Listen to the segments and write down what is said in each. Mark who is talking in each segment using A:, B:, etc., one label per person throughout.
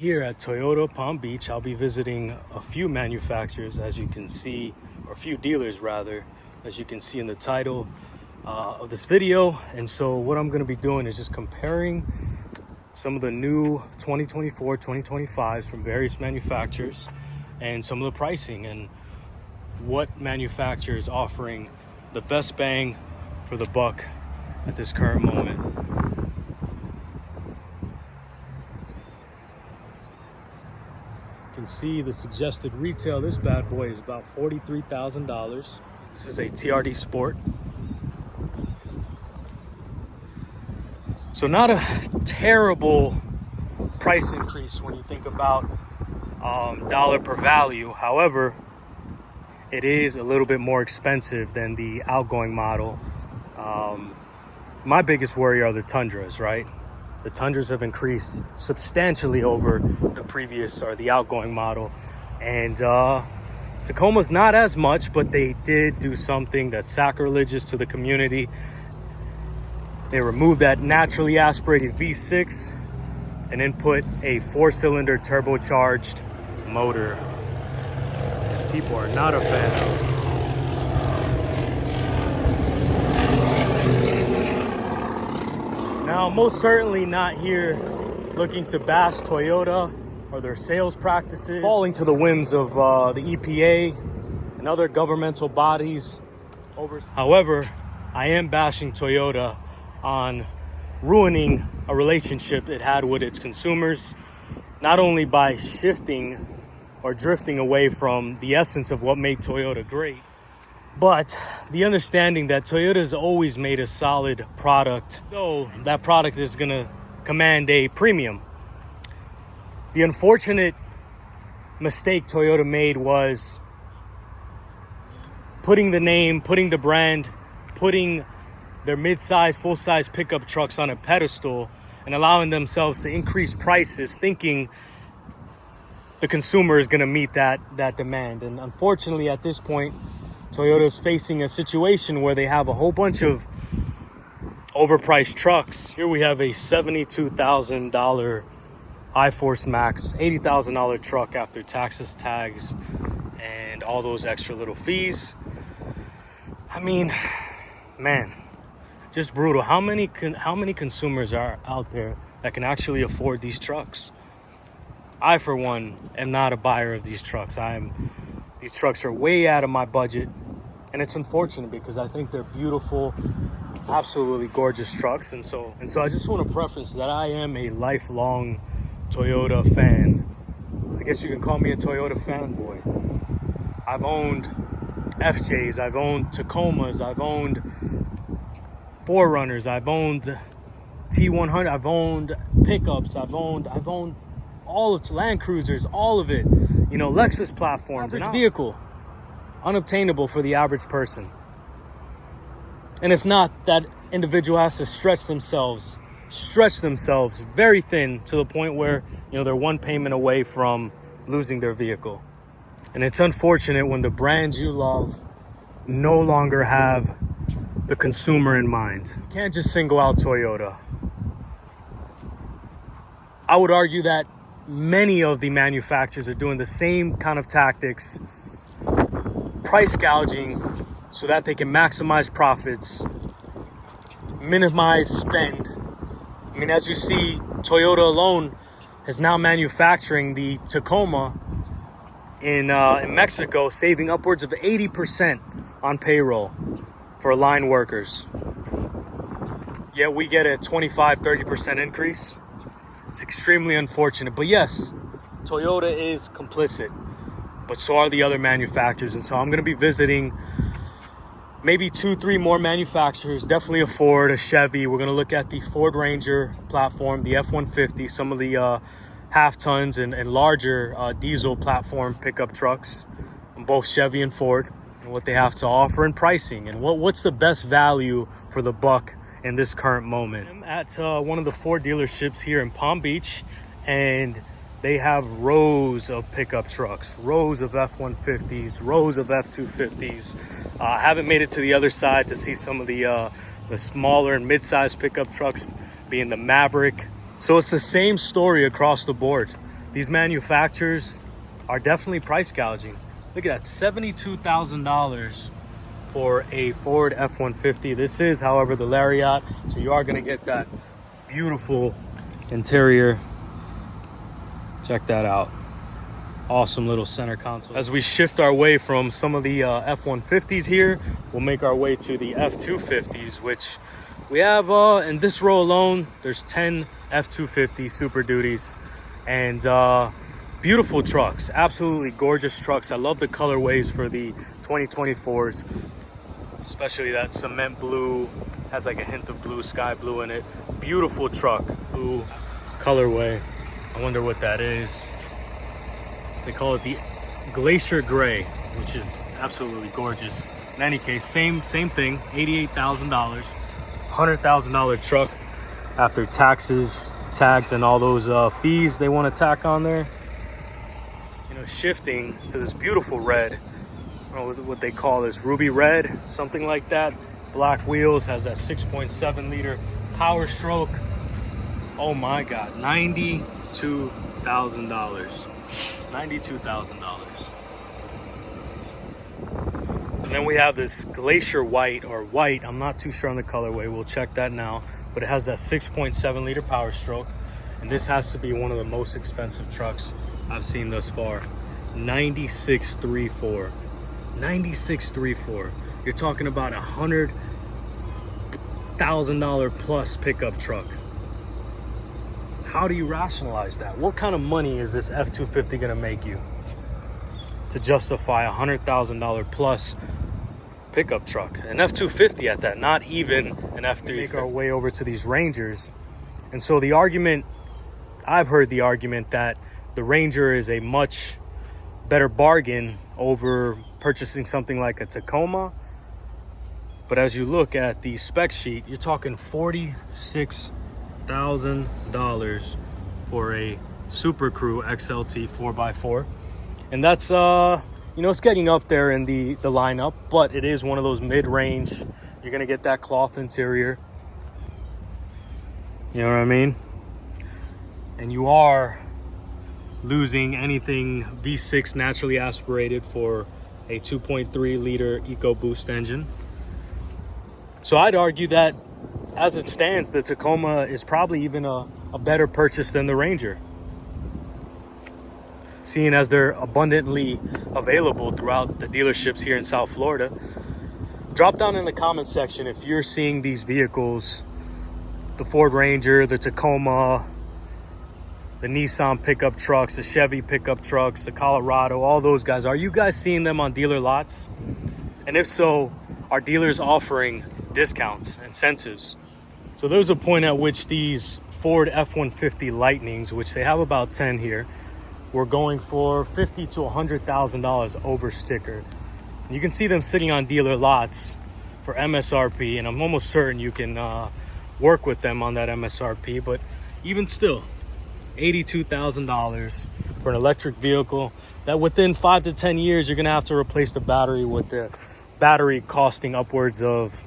A: Here at Toyota Palm Beach, I'll be visiting a few manufacturers, as you can see, or a few dealers rather, as you can see in the title of this video. And so what I'm going to be doing is just comparing some of the new 2024, 2025s from various manufacturers and some of the pricing and what manufacturer is offering the best bang for the buck at this current moment. You can see the suggested retail. This bad boy is about $43,000. This is a TRD Sport. So not a terrible price increase when you think about dollar per value. However, it is a little bit more expensive than the outgoing model. My biggest worry are the Tundras, right? The Tundras have increased substantially over the previous or the outgoing model. And Tacoma's not as much, but they did do something that's sacrilegious to the community. They removed that naturally aspirated V6 and then put a 4-cylinder turbocharged motor, which people are not a fan of. Now, most certainly not here looking to bash Toyota or their sales practices, falling to the whims of the EPA and other governmental bodies. However, I am bashing Toyota on ruining a relationship it had with its consumers, not only by shifting or drifting away from the essence of what made Toyota great, but the understanding that Toyota has always made a solid product, so that product is going to command a premium. The unfortunate mistake Toyota made was putting the name, putting the brand, putting their mid-size, full-size pickup trucks on a pedestal and allowing themselves to increase prices, thinking the consumer is going to meet that demand. And unfortunately, at this point, Toyota is facing a situation where they have a whole bunch of overpriced trucks. Here we have a $72,000 iForce Max, $80,000 truck after taxes, tags, and all those extra little fees. I mean, man, just brutal. How many consumers are out there that can actually afford these trucks? I, for one, am not a buyer of these trucks. These trucks are way out of my budget, and it's unfortunate because I think they're beautiful, absolutely gorgeous trucks. And so I just want to preface that I am a lifelong Toyota fan. I guess you can call me a Toyota fanboy. I've owned FJs, I've owned Tacomas, I've owned 4Runners, I've owned T100, I've owned pickups, I've owned all of Land Cruisers, all of it. You know, Lexus platforms, average vehicle, unobtainable for the average person. And if not, that individual has to stretch themselves very thin to the point where, you know, they're one payment away from losing their vehicle. And it's unfortunate when the brands you love no longer have the consumer in mind. You can't just single out Toyota. I would argue that many of the manufacturers are doing the same kind of tactics, price gouging so that they can maximize profits, minimize spend. I mean, as you see, Toyota alone is now manufacturing the Tacoma in Mexico, saving upwards of 80% on payroll for line workers. Yet we get a 25-30% increase. It's extremely unfortunate. But yes, Toyota is complicit, but so are the other manufacturers. And so I'm going to be visiting maybe 2-3 more manufacturers, definitely a Ford, a Chevy. We're going to look at the Ford Ranger platform, the F-150, some of the half tons and larger diesel platform pickup trucks on both Chevy and Ford, and what they have to offer in pricing and what's the best value for the buck in this current moment. I'm at one of the Ford dealerships here in Palm Beach, and they have rows of pickup trucks, rows of F-150s, rows of F-250s. I haven't made it to the other side to see some of the smaller and mid-sized pickup trucks, being the Maverick. So it's the same story across the board. these manufacturers are definitely price gouging. Look at that, $72,000 for a Ford F-150. This is, however, the Lariat, so you are gonna get that beautiful interior. Check that out. Awesome little center console. As we shift our way from some of the F-150s here, we'll make our way to the F-250s, which we have in this row alone, there's 10 F-250 Super Duties, and beautiful trucks, absolutely gorgeous trucks. I love the colorways for the 2024s, especially that cement blue, has like a hint of blue, sky blue in it. Beautiful truck, blue colorway. I wonder what that is. So they call it the Glacier Gray, which is absolutely gorgeous. In any case, same thing, $88,000, $100,000 truck after taxes, tags, and all those fees they want to tack on there. You know, shifting to this beautiful red, I don't know what they call this, ruby red, something like that. Black wheels, has that 6.7 liter power stroke. Oh my God, $92,000. $92,000. And then we have this Glacier White, or white, I'm not too sure on the colorway, we'll check that now, but it has that 6.7 liter power stroke, and this has to be one of the most expensive trucks I've seen thus far. $96,340. $96,340. You're talking about $100,000 plus pickup truck. How do you rationalize that? What kind of money is this F-250 gonna make you to justify $100,000 plus pickup truck? An F-250 at that, not even an F-350. Make our way over to these Rangers. And so the argument, I've heard the argument that the Ranger is a much better bargain over purchasing something like a Tacoma. But as you look at the spec sheet, you're talking $46,000 for a Super Crew XLT 4x4, and that's you know, it's getting up there in the lineup, but it is one of those mid-range. You're gonna get that cloth interior, you know what I mean, and you are losing anything V6 naturally aspirated for a 2.3 liter EcoBoost engine. So I'd argue that as it stands, the Tacoma is probably even a better purchase than the Ranger, seeing as they're abundantly available throughout the dealerships here in South Florida. Drop down in the comment section if you're seeing these vehicles, the Ford Ranger, the Tacoma, the Nissan pickup trucks, the Chevy pickup trucks, the Colorado, all those guys. Are you guys seeing them on dealer lots? And if so, are dealers offering discounts, incentives? So there's a point at which these Ford F-150 Lightnings, which they have about 10 here, were going for $50,000 to $100,000 over sticker. And you can see them sitting on dealer lots for MSRP, and I'm almost certain you can work with them on that MSRP. But even still, $82,000 for an electric vehicle that within 5 to 10 years you're gonna have to replace the battery, with the battery costing upwards of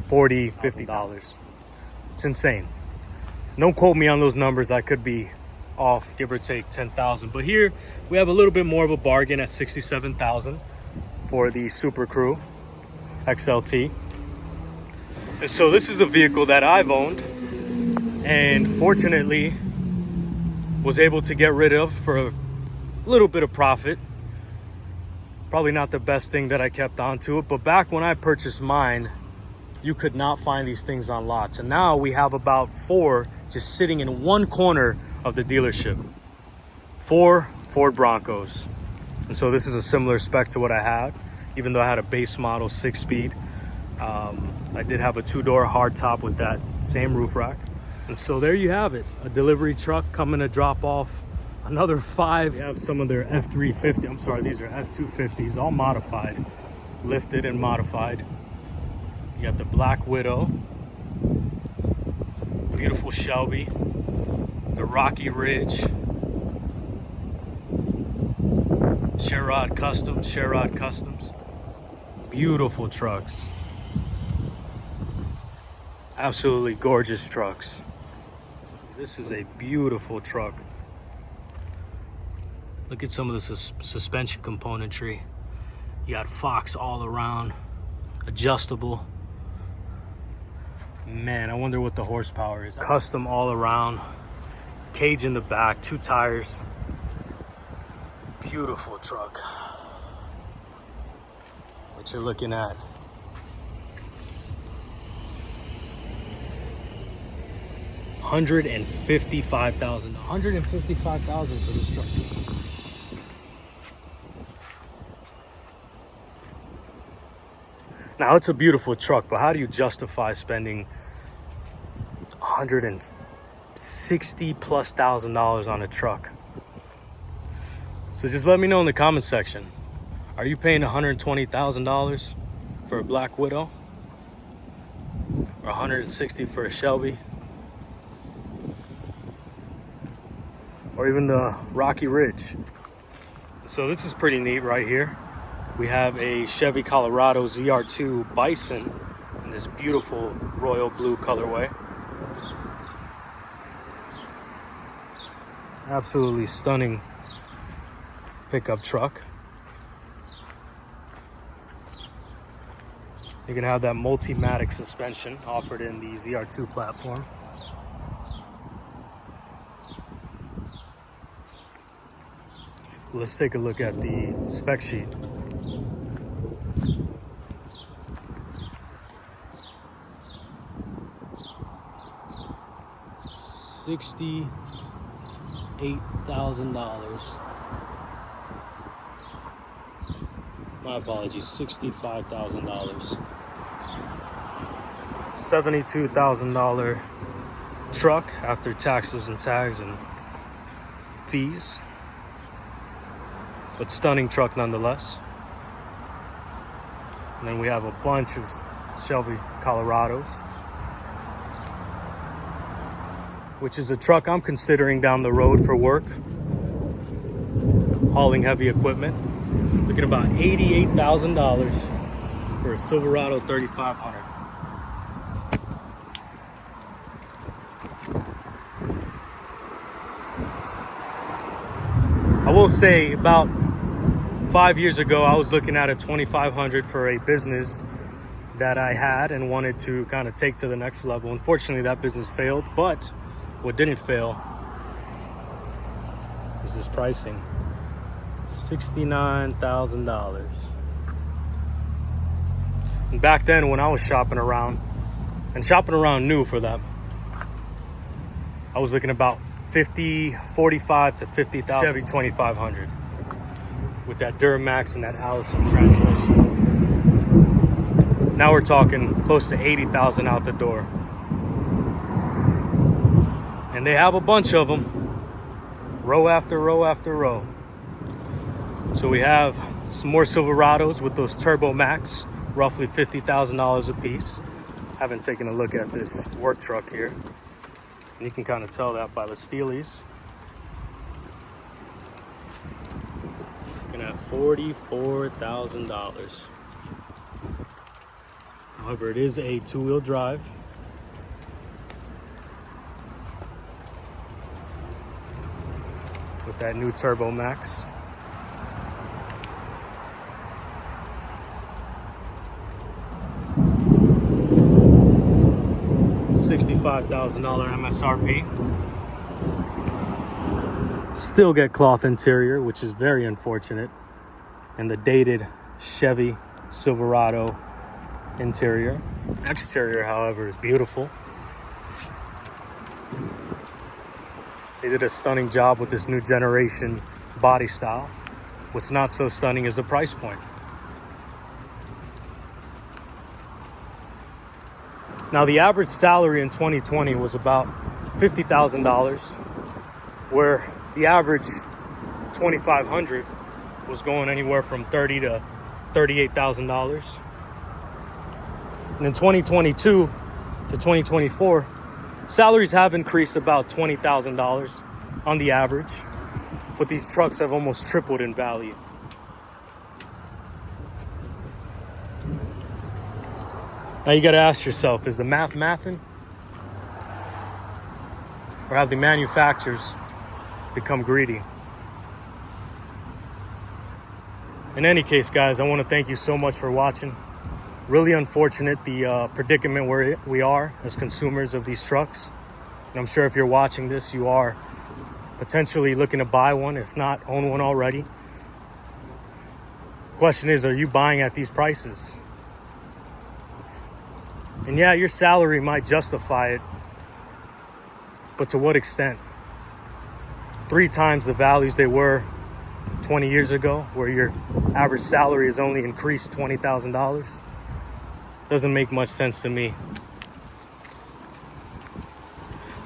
A: $40,000, $50,000. It's insane. Don't quote me on those numbers, I could be off, give or take 10,000. But here we have a little bit more of a bargain at $67,000 for the Super Crew XLT. And so this is a vehicle that I've owned and fortunately was able to get rid of for a little bit of profit. Probably not the best thing that I kept onto it, but back when I purchased mine, you could not find these things on lots. And now we have about 4 just sitting in one corner of the dealership. 4 Ford Broncos. And so this is a similar spec to what I had, even though I had a base model 6-speed. I did have a 2-door hardtop with that same roof rack. And so there you have it, a delivery truck coming to drop off another 5. We have some of their F350, I'm sorry, these are F250s, all modified, lifted and modified. You got the Black Widow, beautiful Shelby, the Rocky Ridge, Sherrod Customs, beautiful trucks. Absolutely gorgeous trucks. This is a beautiful truck. Look at some of the suspension componentry. You got Fox all around, adjustable. Man, I wonder what the horsepower is. Custom all around, cage in the back, 2 tires. Beautiful truck. What you're looking at. $155,000 for this truck. Now it's a beautiful truck, but how do you justify spending $160,000+ on a truck? So just let me know in the comment section. Are you paying $120,000 for a Black Widow? Or $160,000 for a Shelby? Or even the Rocky Ridge? So this is pretty neat right here. We have a Chevy Colorado ZR2 Bison in this beautiful royal blue colorway. Absolutely stunning pickup truck. You can have that multi-matic suspension offered in the ZR2 platform. Let's take a look at the spec sheet. $68,000. My apologies, $65,000. $72,000 truck after taxes and tags and fees. But stunning truck nonetheless. And then we have a bunch of Chevy Colorados, which is a truck I'm considering down the road for work, hauling heavy equipment. Looking about $88,000 for a Silverado 3500. I will say about 5 years ago, I was looking at a 2500 for a business that I had and wanted to kind of take to the next level. Unfortunately, that business failed, but what didn't fail is this pricing. $69,000. And back then when I was shopping around, and shopping around new for that, I was looking about $45,000 to $50,000 Chevy 2500 with that Duramax and that Allison transmission. Now we're talking close to $80,000 out the door. And they have a bunch of them, row after row after row. So we have some more Silverados with those Turbo Max, roughly $50,000 a piece. Haven't taken a look at this work truck here. And you can kind of tell that by the Steelies. Looking at $44,000. However, it is a 2-wheel drive. With that new Turbo Max. $65,000 MSRP. Still get cloth interior, which is very unfortunate. And the dated Chevy Silverado interior. Exterior, however, is beautiful. They did a stunning job with this new generation body style. What's not so stunning is the price point. Now, the average salary in 2020 was about $50,000, where the average 2500 was going anywhere from $30,000 to $38,000. And in 2022 to 2024, salaries have increased about $20,000 on the average, but these trucks have almost tripled in value. Now you got to ask yourself, is the math mathing? Or have the manufacturers become greedy? In any case, guys, I want to thank you so much for watching. Really unfortunate the predicament where we are as consumers of these trucks. And I'm sure if you're watching this, you are potentially looking to buy one, if not own one already. Question is, are you buying at these prices? And yeah, your salary might justify it, but to what extent? 3 times the values they were 20 years ago, where your average salary has only increased $20,000. Doesn't make much sense to me.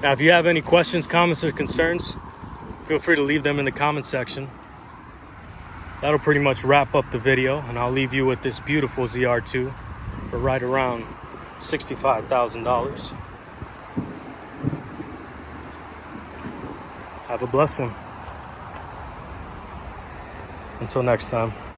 A: Now, if you have any questions, comments, or concerns, feel free to leave them in the comment section. That'll pretty much wrap up the video, and I'll leave you with this beautiful ZR2 for right around $65,000. Have a blessed one. Until next time.